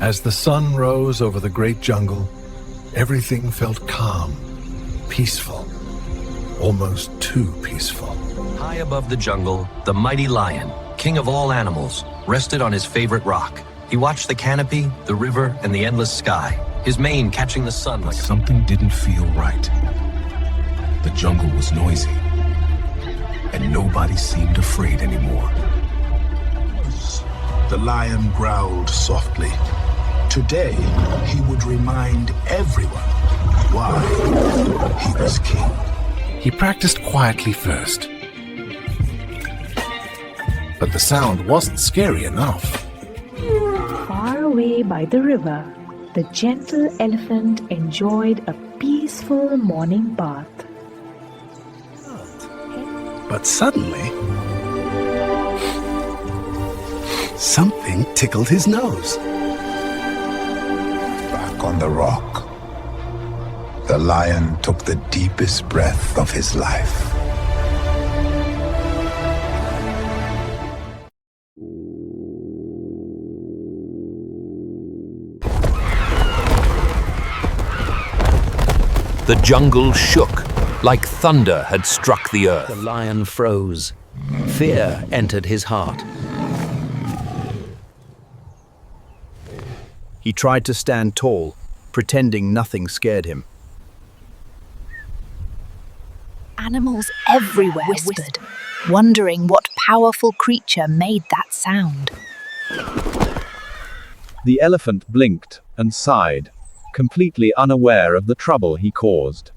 As the sun rose over the great jungle, everything felt calm, peaceful, almost too peaceful. High above the jungle, the mighty lion, king of all animals, rested on his favorite rock. He watched the canopy, the river, and the endless sky, his mane catching the sun like Something didn't feel right. The jungle was noisy, and nobody seemed afraid anymore. The lion growled softly. Today, he would remind everyone why he was king. He practiced quietly first. But the sound wasn't scary enough. Far away by the river, the gentle elephant enjoyed a peaceful morning bath. But suddenly, something tickled his nose. Back on the rock, the lion took the deepest breath of his life. The jungle shook, like thunder had struck the earth. The lion froze. Fear entered his heart. He tried to stand tall, pretending nothing scared him. Animals everywhere whispered, wondering what powerful creature made that sound. The elephant blinked and sighed, completely unaware of the trouble he caused.